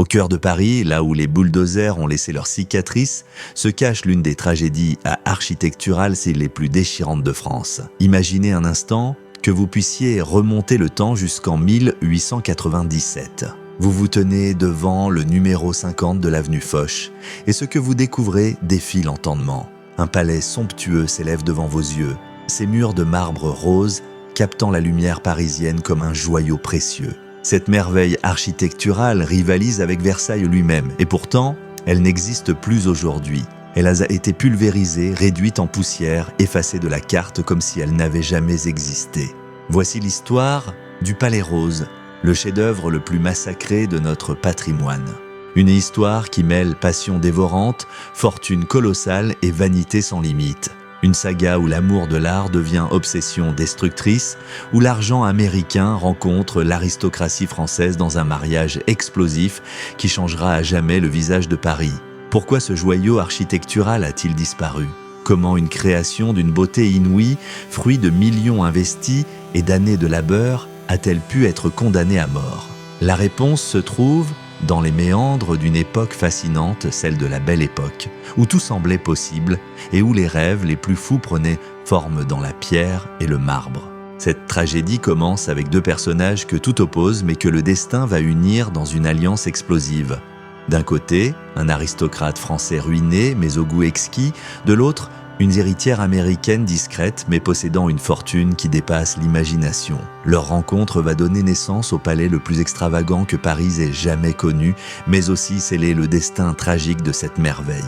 Au cœur de Paris, là où les bulldozers ont laissé leurs cicatrices, se cache l'une des tragédies architecturales les plus déchirantes de France. Imaginez un instant que vous puissiez remonter le temps jusqu'en 1897. Vous vous tenez devant le numéro 50 de l'avenue Foch et ce que vous découvrez défie l'entendement. Un palais somptueux s'élève devant vos yeux, ses murs de marbre rose captant la lumière parisienne comme un joyau précieux. Cette merveille architecturale rivalise avec Versailles lui-même et pourtant, elle n'existe plus aujourd'hui. Elle a été pulvérisée, réduite en poussière, effacée de la carte comme si elle n'avait jamais existé. Voici l'histoire du Palais Rose, le chef-d'œuvre le plus massacré de notre patrimoine. Une histoire qui mêle passion dévorante, fortune colossale et vanité sans limite. Une saga où l'amour de l'art devient obsession destructrice, où l'argent américain rencontre l'aristocratie française dans un mariage explosif qui changera à jamais le visage de Paris. Pourquoi ce joyau architectural a-t-il disparu ? Comment une création d'une beauté inouïe, fruit de millions investis et d'années de labeur, a-t-elle pu être condamnée à mort ? La réponse se trouve dans les méandres d'une époque fascinante, celle de la Belle Époque, où tout semblait possible et où les rêves les plus fous prenaient forme dans la pierre et le marbre. Cette tragédie commence avec deux personnages que tout oppose mais que le destin va unir dans une alliance explosive. D'un côté, un aristocrate français ruiné mais au goût exquis, de l'autre, une héritière américaine discrète mais possédant une fortune qui dépasse l'imagination. Leur rencontre va donner naissance au palais le plus extravagant que Paris ait jamais connu, mais aussi sceller le destin tragique de cette merveille.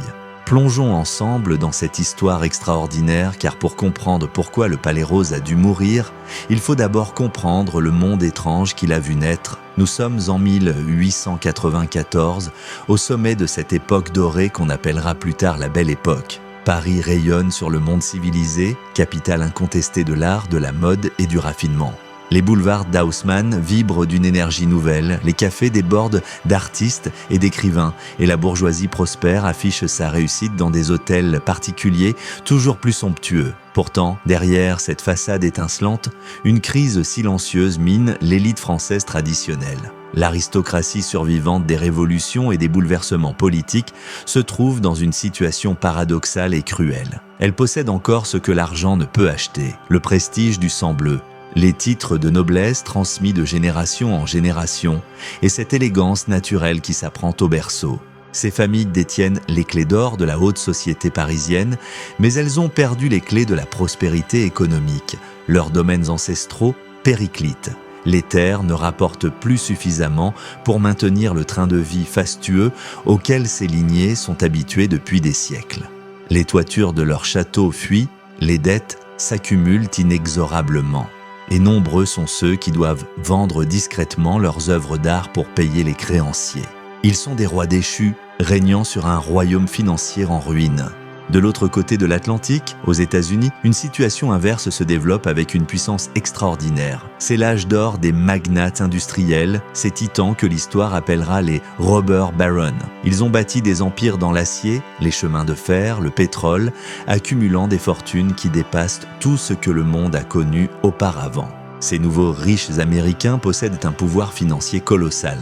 Plongeons ensemble dans cette histoire extraordinaire car pour comprendre pourquoi le Palais Rose a dû mourir, il faut d'abord comprendre le monde étrange qu'il a vu naître. Nous sommes en 1894, au sommet de cette époque dorée qu'on appellera plus tard la Belle Époque. Paris rayonne sur le monde civilisé, capitale incontestée de l'art, de la mode et du raffinement. Les boulevards d'Haussmann vibrent d'une énergie nouvelle, les cafés débordent d'artistes et d'écrivains, et la bourgeoisie prospère affiche sa réussite dans des hôtels particuliers toujours plus somptueux. Pourtant, derrière cette façade étincelante, une crise silencieuse mine l'élite française traditionnelle. L'aristocratie survivante des révolutions et des bouleversements politiques se trouve dans une situation paradoxale et cruelle. Elle possède encore ce que l'argent ne peut acheter, le prestige du sang bleu, les titres de noblesse transmis de génération en génération et cette élégance naturelle qui s'apprend au berceau. Ces familles détiennent les clés d'or de la haute société parisienne, mais elles ont perdu les clés de la prospérité économique. Leurs domaines ancestraux périclitent. Les terres ne rapportent plus suffisamment pour maintenir le train de vie fastueux auquel ces lignées sont habituées depuis des siècles. Les toitures de leurs châteaux fuient, les dettes s'accumulent inexorablement. Et nombreux sont ceux qui doivent vendre discrètement leurs œuvres d'art pour payer les créanciers. Ils sont des rois déchus, régnant sur un royaume financier en ruine. De l'autre côté de l'Atlantique, aux États-Unis, une situation inverse se développe avec une puissance extraordinaire. C'est l'âge d'or des magnates industriels, ces titans que l'histoire appellera les robber barons. Ils ont bâti des empires dans l'acier, les chemins de fer, le pétrole, accumulant des fortunes qui dépassent tout ce que le monde a connu auparavant. Ces nouveaux riches américains possèdent un pouvoir financier colossal,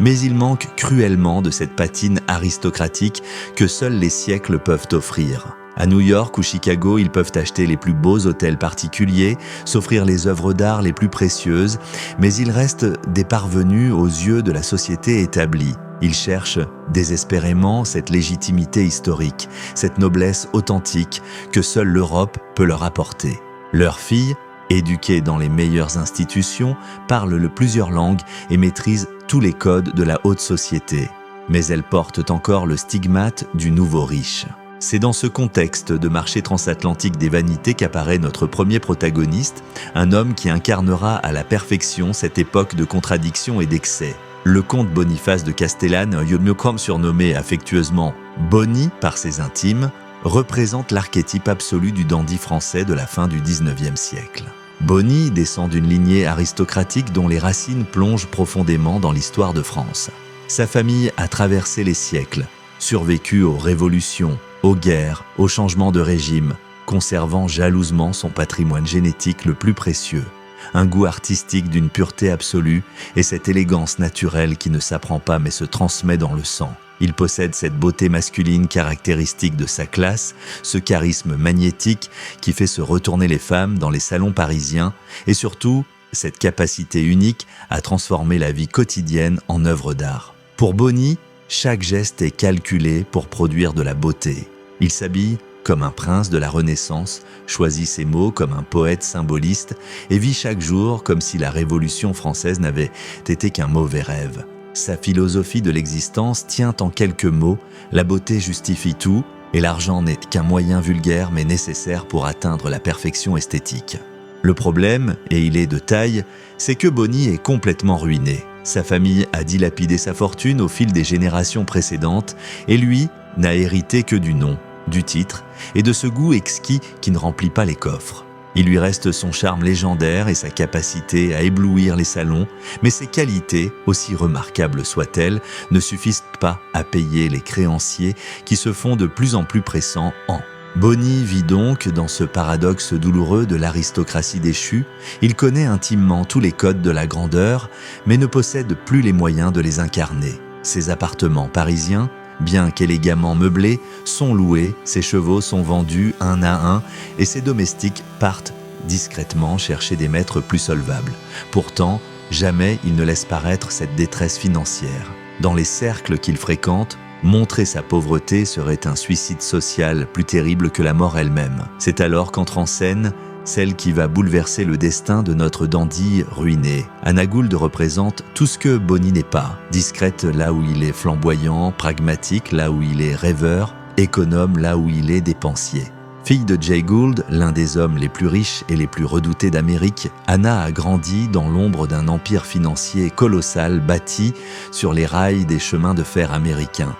mais ils manquent cruellement de cette patine aristocratique que seuls les siècles peuvent offrir. À New York ou Chicago, ils peuvent acheter les plus beaux hôtels particuliers, s'offrir les œuvres d'art les plus précieuses, mais ils restent des parvenus aux yeux de la société établie. Ils cherchent désespérément cette légitimité historique, cette noblesse authentique que seule l'Europe peut leur apporter. Leurs filles, éduquées dans les meilleures institutions, parlent plusieurs langues et maîtrisent tous les codes de la haute société. Mais elles portent encore le stigmate du nouveau riche. C'est dans ce contexte de marché transatlantique des vanités qu'apparaît notre premier protagoniste, un homme qui incarnera à la perfection cette époque de contradictions et d'excès. Le comte Boniface de Castellane, mieux surnommé affectueusement Boni par ses intimes, représente l'archétype absolu du dandy français de la fin du XIXe siècle. Boni descend d'une lignée aristocratique dont les racines plongent profondément dans l'histoire de France. Sa famille a traversé les siècles, survécu aux révolutions, aux guerres, aux changements de régime, conservant jalousement son patrimoine génétique le plus précieux. un goût artistique d'une pureté absolue et cette élégance naturelle qui ne s'apprend pas mais se transmet dans le sang. Il possède cette beauté masculine caractéristique de sa classe, ce charisme magnétique qui fait se retourner les femmes dans les salons parisiens et surtout cette capacité unique à transformer la vie quotidienne en œuvre d'art. Pour Bonny, chaque geste est calculé pour produire de la beauté. Il s'habille comme un prince de la Renaissance, choisit ses mots comme un poète symboliste et vit chaque jour comme si la Révolution française n'avait été qu'un mauvais rêve. Sa philosophie de l'existence tient en quelques mots, la beauté justifie tout et l'argent n'est qu'un moyen vulgaire mais nécessaire pour atteindre la perfection esthétique. Le problème, et il est de taille, c'est que Bonny est complètement ruiné. Sa famille a dilapidé sa fortune au fil des générations précédentes et lui n'a hérité que du nom, du titre et de ce goût exquis qui ne remplit pas les coffres. Il lui reste son charme légendaire et sa capacité à éblouir les salons, mais ses qualités, aussi remarquables soient-elles, ne suffisent pas à payer les créanciers qui se font de plus en plus pressants en. Bonny vit donc dans ce paradoxe douloureux de l'aristocratie déchue. Il connaît intimement tous les codes de la grandeur, mais ne possède plus les moyens de les incarner. Ses appartements parisiens, bien qu'élégamment meublés, sont loués, ses chevaux sont vendus un à un et ses domestiques partent discrètement chercher des maîtres plus solvables. Pourtant, jamais il ne laisse paraître cette détresse financière. Dans les cercles qu'il fréquente, montrer sa pauvreté serait un suicide social plus terrible que la mort elle-même. C'est alors qu'entre en scène celle qui va bouleverser le destin de notre dandy ruiné. Anna Gould représente tout ce que Bonny n'est pas. Discrète là où il est flamboyant, pragmatique là où il est rêveur, économe là où il est dépensier. Fille de Jay Gould, l'un des hommes les plus riches et les plus redoutés d'Amérique, Anna a grandi dans l'ombre d'un empire financier colossal bâti sur les rails des chemins de fer américains.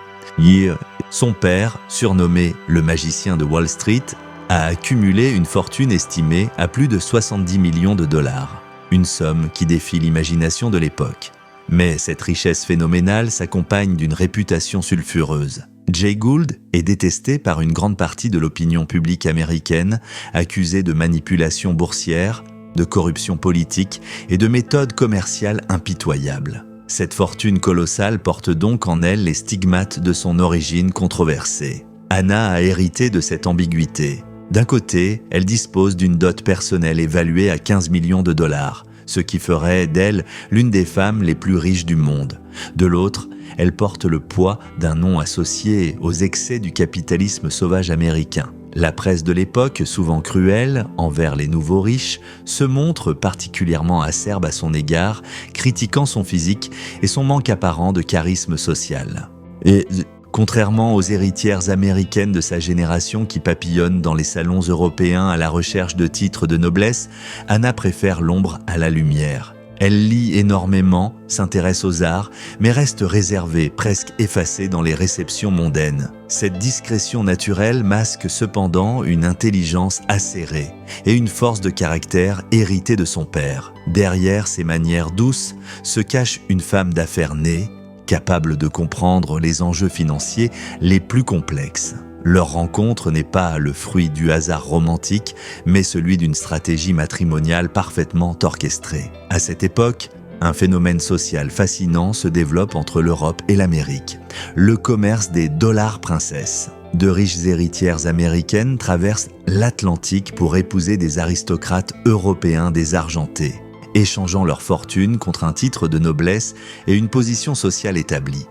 Son père, surnommé le magicien de Wall Street, a accumulé une fortune estimée à plus de 70 millions de dollars, une somme qui défie l'imagination de l'époque. Mais cette richesse phénoménale s'accompagne d'une réputation sulfureuse. Jay Gould est détesté par une grande partie de l'opinion publique américaine, accusé de manipulation boursière, de corruption politique et de méthodes commerciales impitoyables. Cette fortune colossale porte donc en elle les stigmates de son origine controversée. Anna a hérité de cette ambiguïté. D'un côté, elle dispose d'une dot personnelle évaluée à 15 millions de dollars, ce qui ferait d'elle l'une des femmes les plus riches du monde. De l'autre, elle porte le poids d'un nom associé aux excès du capitalisme sauvage américain. La presse de l'époque, souvent cruelle envers les nouveaux riches, se montre particulièrement acerbe à son égard, critiquant son physique et son manque apparent de charisme social. Et contrairement aux héritières américaines de sa génération qui papillonnent dans les salons européens à la recherche de titres de noblesse, Anna préfère l'ombre à la lumière. Elle lit énormément, s'intéresse aux arts, mais reste réservée, presque effacée dans les réceptions mondaines. Cette discrétion naturelle masque cependant une intelligence acérée et une force de caractère héritée de son père. Derrière ses manières douces se cache une femme d'affaires née, capable de comprendre les enjeux financiers les plus complexes. Leur rencontre n'est pas le fruit du hasard romantique, mais celui d'une stratégie matrimoniale parfaitement orchestrée. À cette époque, un phénomène social fascinant se développe entre l'Europe et l'Amérique. Le commerce des dollars princesses. De riches héritières américaines traversent l'Atlantique pour épouser des aristocrates européens désargentés, échangeant leur fortune contre un titre de noblesse et une position sociale établie.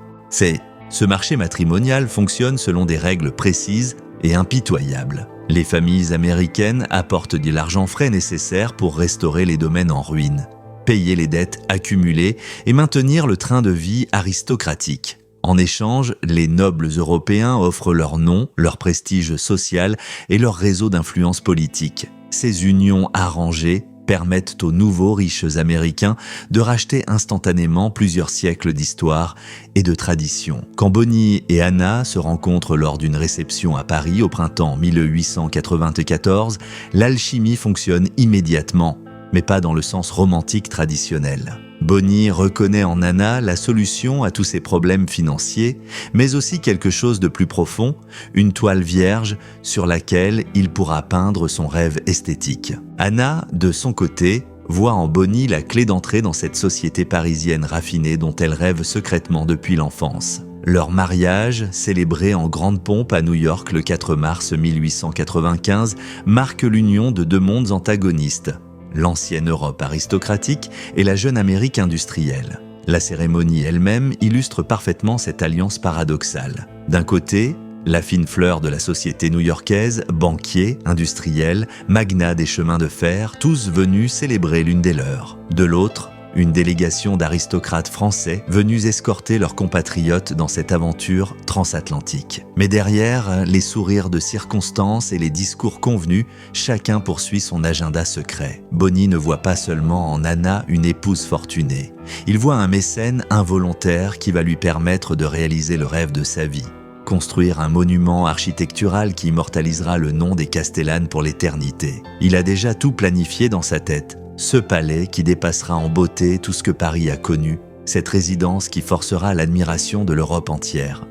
Ce marché matrimonial fonctionne selon des règles précises et impitoyables. Les familles américaines apportent de l'argent frais nécessaire pour restaurer les domaines en ruine, payer les dettes accumulées et maintenir le train de vie aristocratique. En échange, les nobles européens offrent leur nom, leur prestige social et leur réseau d'influence politique. Ces unions arrangées permettent aux nouveaux riches américains de racheter instantanément plusieurs siècles d'histoire et de tradition. Quand Bonny et Anna se rencontrent lors d'une réception à Paris au printemps 1894, l'alchimie fonctionne immédiatement, mais pas dans le sens romantique traditionnel. Bonny reconnaît en Anna la solution à tous ses problèmes financiers, mais aussi quelque chose de plus profond, une toile vierge sur laquelle il pourra peindre son rêve esthétique. Anna, de son côté, voit en Bonnie la clé d'entrée dans cette société parisienne raffinée dont elle rêve secrètement depuis l'enfance. Leur mariage, célébré en grande pompe à New York le 4 mars 1895, marque l'union de deux mondes antagonistes, l'ancienne Europe aristocratique et la jeune Amérique industrielle. La cérémonie elle-même illustre parfaitement cette alliance paradoxale. D'un côté, la fine fleur de la société new-yorkaise, banquiers, industriels, magnats des chemins de fer, tous venus célébrer l'une des leurs. De l'autre, une délégation d'aristocrates français venus escorter leurs compatriotes dans cette aventure transatlantique. Mais derrière les sourires de circonstance et les discours convenus, chacun poursuit son agenda secret. Bonnie ne voit pas seulement en Anna une épouse fortunée. Il voit un mécène involontaire qui va lui permettre de réaliser le rêve de sa vie. Construire un monument architectural qui immortalisera le nom des Castellane pour l'éternité. Il a déjà tout planifié dans sa tête. Ce palais qui dépassera en beauté tout ce que Paris a connu, cette résidence qui forcera l'admiration de l'Europe entière.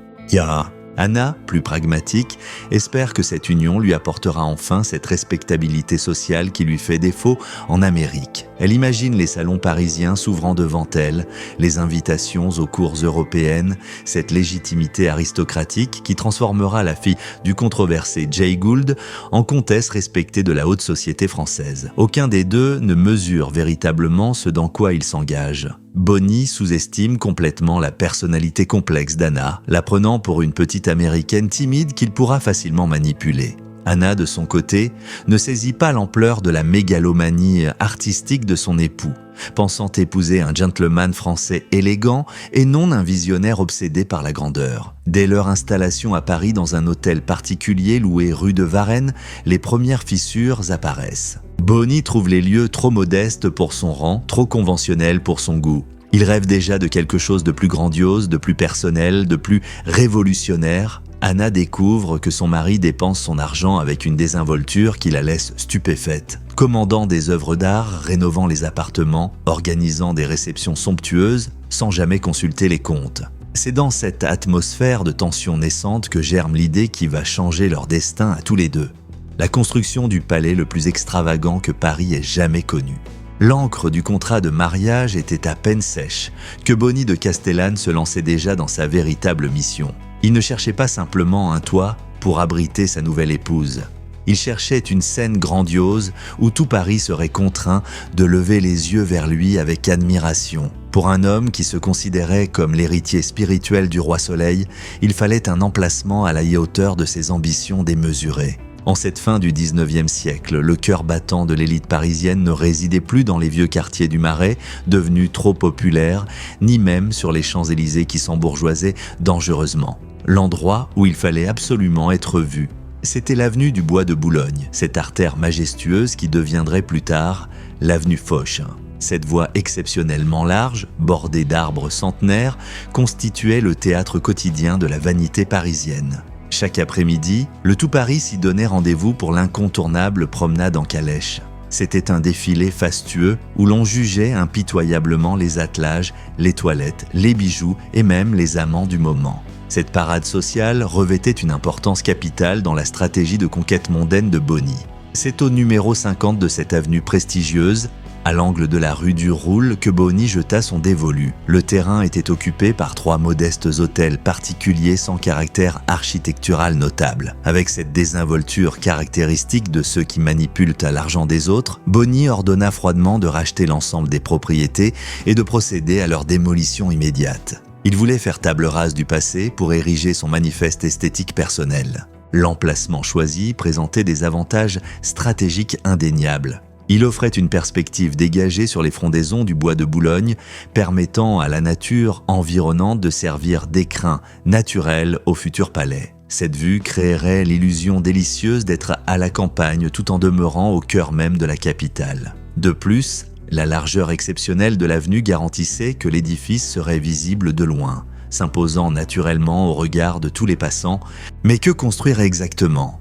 Anna, plus pragmatique, espère que cette union lui apportera enfin cette respectabilité sociale qui lui fait défaut en Amérique. Elle imagine les salons parisiens s'ouvrant devant elle, les invitations aux cours européennes, cette légitimité aristocratique qui transformera la fille du controversé Jay Gould en comtesse respectée de la haute société française. Aucun des deux ne mesure véritablement ce dans quoi il s'engage. Bonnie sous-estime complètement la personnalité complexe d'Anna, la prenant pour une petite américaine timide qu'il pourra facilement manipuler. Anna, de son côté, ne saisit pas l'ampleur de la mégalomanie artistique de son époux, pensant épouser un gentleman français élégant et non un visionnaire obsédé par la grandeur. Dès leur installation à Paris dans un hôtel particulier loué rue de Varennes, les premières fissures apparaissent. Bonnie trouve les lieux trop modestes pour son rang, trop conventionnels pour son goût. Il rêve déjà de quelque chose de plus grandiose, de plus personnel, de plus révolutionnaire. Anna découvre que son mari dépense son argent avec une désinvolture qui la laisse stupéfaite. Commandant des œuvres d'art, rénovant les appartements, organisant des réceptions somptueuses, sans jamais consulter les comptes. C'est dans cette atmosphère de tension naissante que germe l'idée qui va changer leur destin à tous les deux. La construction du palais le plus extravagant que Paris ait jamais connu. L'encre du contrat de mariage était à peine sèche que Bonnie de Castellane se lançait déjà dans sa véritable mission. Il ne cherchait pas simplement un toit pour abriter sa nouvelle épouse. Il cherchait une scène grandiose où tout Paris serait contraint de lever les yeux vers lui avec admiration. Pour un homme qui se considérait comme l'héritier spirituel du roi Soleil, il fallait un emplacement à la hauteur de ses ambitions démesurées. En cette fin du 19e siècle, le cœur battant de l'élite parisienne ne résidait plus dans les vieux quartiers du Marais, devenus trop populaires, ni même sur les Champs-Élysées qui s'embourgeoisaient dangereusement. L'endroit où il fallait absolument être vu, c'était l'avenue du Bois de Boulogne, cette artère majestueuse qui deviendrait plus tard l'avenue Foch. Cette voie exceptionnellement large, bordée d'arbres centenaires, constituait le théâtre quotidien de la vanité parisienne. Chaque après-midi, le tout Paris s'y donnait rendez-vous pour l'incontournable promenade en calèche. C'était un défilé fastueux où l'on jugeait impitoyablement les attelages, les toilettes, les bijoux et même les amants du moment. Cette parade sociale revêtait une importance capitale dans la stratégie de conquête mondaine de Bonnie. C'est au numéro 50 de cette avenue prestigieuse, à l'angle de la rue du Roule, que Bonnie jeta son dévolu. Le terrain était occupé par 3 modestes hôtels particuliers sans caractère architectural notable. Avec cette désinvolture caractéristique de ceux qui manipulent à l'argent des autres, Bonnie ordonna froidement de racheter l'ensemble des propriétés et de procéder à leur démolition immédiate. Il voulait faire table rase du passé pour ériger son manifeste esthétique personnel. L'emplacement choisi présentait des avantages stratégiques indéniables. Il offrait une perspective dégagée sur les frondaisons du Bois de Boulogne, permettant à la nature environnante de servir d'écrin naturel au futur palais. Cette vue créerait l'illusion délicieuse d'être à la campagne tout en demeurant au cœur même de la capitale. De plus, la largeur exceptionnelle de l'avenue garantissait que l'édifice serait visible de loin, s'imposant naturellement au regard de tous les passants. Mais que construire exactement ?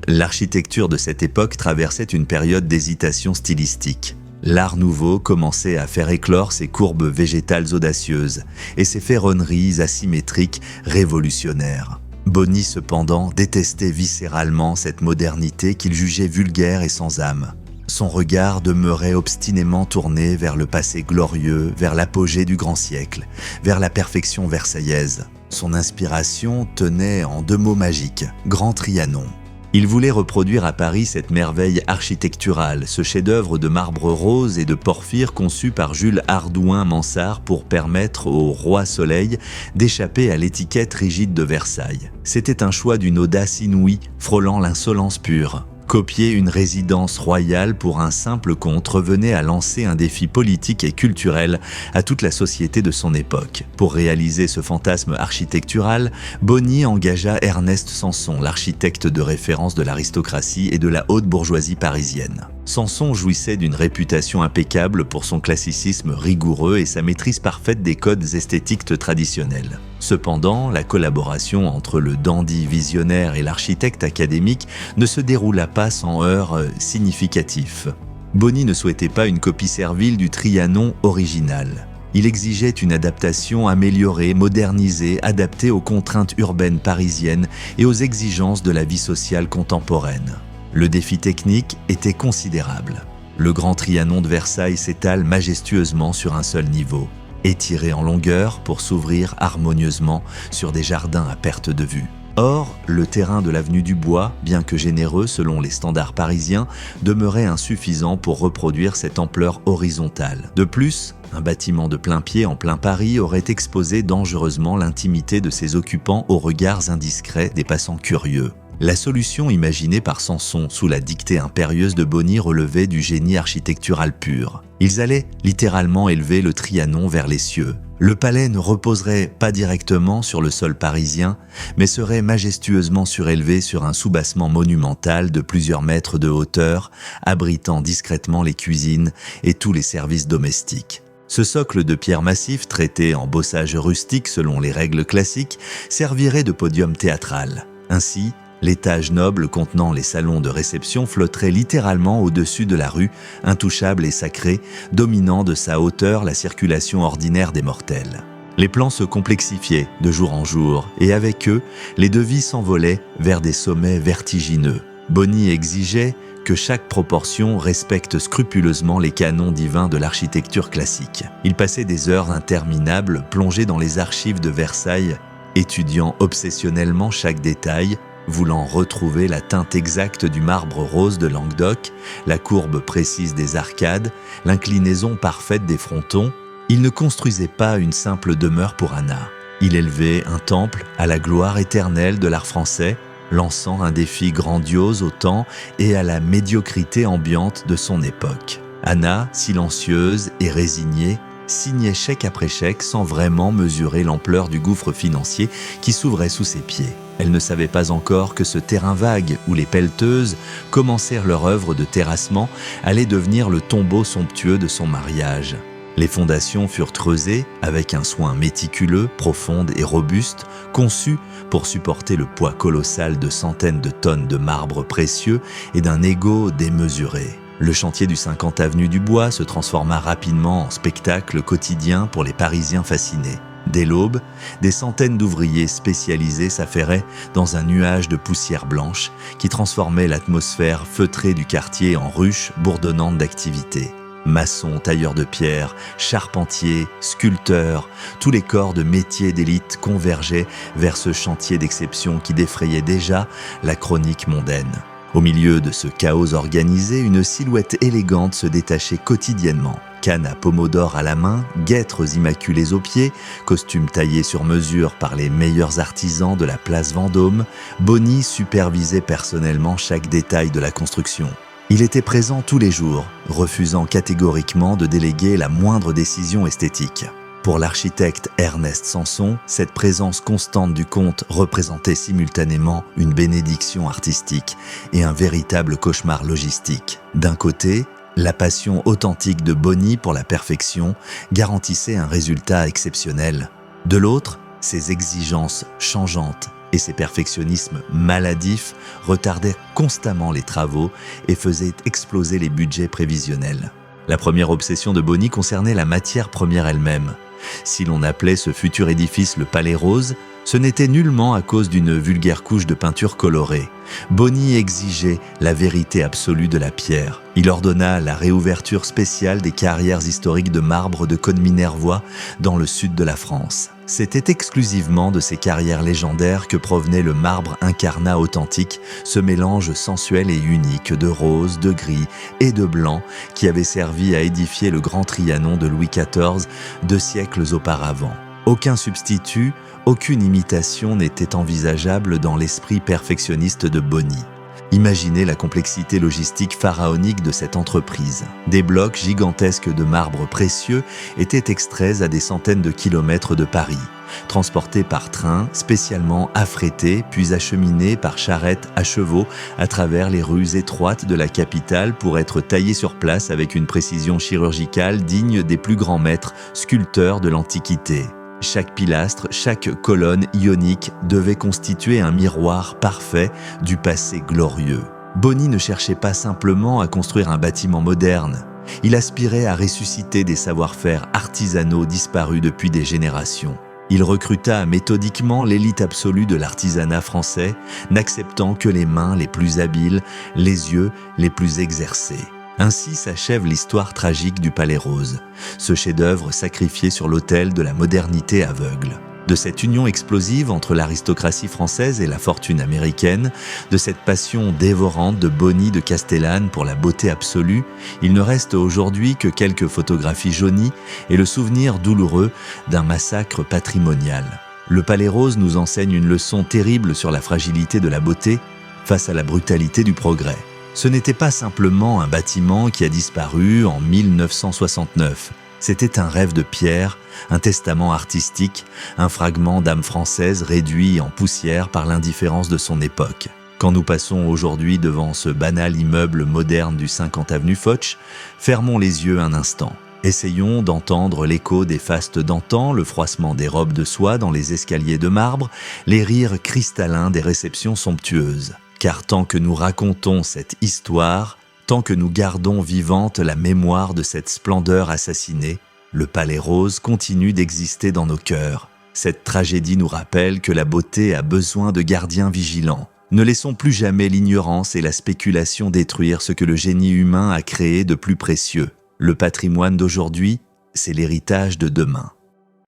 L'architecture de cette époque traversait une période d'hésitation stylistique. L'art nouveau commençait à faire éclore ses courbes végétales audacieuses et ses ferronneries asymétriques révolutionnaires. Bonnie, cependant, détestait viscéralement cette modernité qu'il jugeait vulgaire et sans âme. son regard demeurait obstinément tourné vers le passé glorieux, vers l'apogée du grand siècle, vers la perfection versaillaise. Son inspiration tenait en 2 mots magiques, Grand Trianon. Il voulait reproduire à Paris cette merveille architecturale, ce chef-d'œuvre de marbre rose et de porphyre conçu par Jules Hardouin-Mansart pour permettre au roi Soleil d'échapper à l'étiquette rigide de Versailles. C'était un choix d'une audace inouïe, frôlant l'insolence pure. Copier une résidence royale pour un simple compte revenait à lancer un défi politique et culturel à toute la société de son époque. Pour réaliser ce fantasme architectural, Bonny engagea Ernest Sanson, l'architecte de référence de l'aristocratie et de la haute bourgeoisie parisienne. Sanson jouissait d'une réputation impeccable pour son classicisme rigoureux et sa maîtrise parfaite des codes esthétiques traditionnels. Cependant, la collaboration entre le dandy visionnaire et l'architecte académique ne se déroula pas sans heurts significatifs. Bonny ne souhaitait pas une copie servile du Trianon original. Il exigeait une adaptation améliorée, modernisée, adaptée aux contraintes urbaines parisiennes et aux exigences de la vie sociale contemporaine. Le défi technique était considérable. Le Grand Trianon de Versailles s'étale majestueusement sur un seul niveau, étiré en longueur pour s'ouvrir harmonieusement sur des jardins à perte de vue. Or, le terrain de l'avenue du Bois, bien que généreux selon les standards parisiens, demeurait insuffisant pour reproduire cette ampleur horizontale. De plus, un bâtiment de plain-pied en plein Paris aurait exposé dangereusement l'intimité de ses occupants aux regards indiscrets des passants curieux. La solution imaginée par Sanson sous la dictée impérieuse de Bonny relevait du génie architectural pur. Ils allaient littéralement élever le Trianon vers les cieux. Le palais ne reposerait pas directement sur le sol parisien, mais serait majestueusement surélevé sur un soubassement monumental de plusieurs mètres de hauteur, abritant discrètement les cuisines et tous les services domestiques. Ce socle de pierre massif, traité en bossage rustique selon les règles classiques, servirait de podium théâtral. Ainsi, l'étage noble contenant les salons de réception flotterait littéralement au-dessus de la rue, intouchable et sacré, dominant de sa hauteur la circulation ordinaire des mortels. Les plans se complexifiaient de jour en jour, et avec eux, les devis s'envolaient vers des sommets vertigineux. Bonny exigeait que chaque proportion respecte scrupuleusement les canons divins de l'architecture classique. Il passait des heures interminables plongé dans les archives de Versailles, étudiant obsessionnellement chaque détail, voulant retrouver la teinte exacte du marbre rose de Languedoc, la courbe précise des arcades, l'inclinaison parfaite des frontons. Il ne construisait pas une simple demeure pour Anna. Il élevait un temple à la gloire éternelle de l'art français, lançant un défi grandiose au temps et à la médiocrité ambiante de son époque. Anna, silencieuse et résignée, signait chèque après chèque sans vraiment mesurer l'ampleur du gouffre financier qui s'ouvrait sous ses pieds. Elle ne savait pas encore que ce terrain vague où les pelleteuses commencèrent leur œuvre de terrassement allait devenir le tombeau somptueux de son mariage. Les fondations furent creusées avec un soin méticuleux, profonde et robuste, conçues pour supporter le poids colossal de centaines de tonnes de marbre précieux et d'un égo démesuré. Le chantier du 50 avenue du Bois se transforma rapidement en spectacle quotidien pour les Parisiens fascinés. Dès l'aube, des centaines d'ouvriers spécialisés s'affairaient dans un nuage de poussière blanche qui transformait l'atmosphère feutrée du quartier en ruche bourdonnante d'activité. Maçons, tailleurs de pierre, charpentiers, sculpteurs, tous les corps de métiers d'élite convergeaient vers ce chantier d'exception qui défrayait déjà la chronique mondaine. Au milieu de ce chaos organisé, une silhouette élégante se détachait quotidiennement. Canne à pommeau d'or à la main, guêtres immaculées aux pieds, costumes taillés sur mesure par les meilleurs artisans de la place Vendôme, Bonny supervisait personnellement chaque détail de la construction. Il était présent tous les jours, refusant catégoriquement de déléguer la moindre décision esthétique. Pour l'architecte Ernest Sanson, cette présence constante du comte représentait simultanément une bénédiction artistique et un véritable cauchemar logistique. D'un côté, la passion authentique de Bonny pour la perfection garantissait un résultat exceptionnel. De l'autre, ses exigences changeantes et ses perfectionnismes maladifs retardaient constamment les travaux et faisaient exploser les budgets prévisionnels. La première obsession de Bonny concernait la matière première elle-même. Si l'on appelait ce futur édifice le Palais Rose, Ce n'était nullement à cause d'une vulgaire couche de peinture colorée. Bonny exigeait la vérité absolue de la pierre. Il ordonna la réouverture spéciale des carrières historiques de marbre de Caunes-Minervois dans le sud de la France. C'était exclusivement de ces carrières légendaires que provenait le marbre incarnat authentique, ce mélange sensuel et unique de rose, de gris et de blanc qui avait servi à édifier le Grand Trianon de Louis XIV 2 siècles auparavant. Aucun substitut, aucune imitation n'était envisageable dans l'esprit perfectionniste de Bonny. Imaginez la complexité logistique pharaonique de cette entreprise. Des blocs gigantesques de marbre précieux étaient extraits à des centaines de kilomètres de Paris, transportés par train, spécialement affrétés, puis acheminés par charrettes à chevaux à travers les rues étroites de la capitale pour être taillés sur place avec une précision chirurgicale digne des plus grands maîtres sculpteurs de l'Antiquité. Chaque pilastre, chaque colonne ionique devait constituer un miroir parfait du passé glorieux. Bonny ne cherchait pas simplement à construire un bâtiment moderne. Il aspirait à ressusciter des savoir-faire artisanaux disparus depuis des générations. Il recruta méthodiquement l'élite absolue de l'artisanat français, n'acceptant que les mains les plus habiles, les yeux les plus exercés. Ainsi s'achève l'histoire tragique du Palais Rose, ce chef-d'œuvre sacrifié sur l'autel de la modernité aveugle. De cette union explosive entre l'aristocratie française et la fortune américaine, de cette passion dévorante de Bonny de Castellane pour la beauté absolue, il ne reste aujourd'hui que quelques photographies jaunies et le souvenir douloureux d'un massacre patrimonial. Le Palais Rose nous enseigne une leçon terrible sur la fragilité de la beauté face à la brutalité du progrès. Ce n'était pas simplement un bâtiment qui a disparu en 1969. C'était un rêve de pierre, un testament artistique, un fragment d'âme française réduit en poussière par l'indifférence de son époque. Quand nous passons aujourd'hui devant ce banal immeuble moderne du 50 avenue Foch, fermons les yeux un instant. Essayons d'entendre l'écho des fastes d'antan, le froissement des robes de soie dans les escaliers de marbre, les rires cristallins des réceptions somptueuses. Car tant que nous racontons cette histoire, tant que nous gardons vivante la mémoire de cette splendeur assassinée, le Palais Rose continue d'exister dans nos cœurs. Cette tragédie nous rappelle que la beauté a besoin de gardiens vigilants. Ne laissons plus jamais l'ignorance et la spéculation détruire ce que le génie humain a créé de plus précieux. Le patrimoine d'aujourd'hui, c'est l'héritage de demain.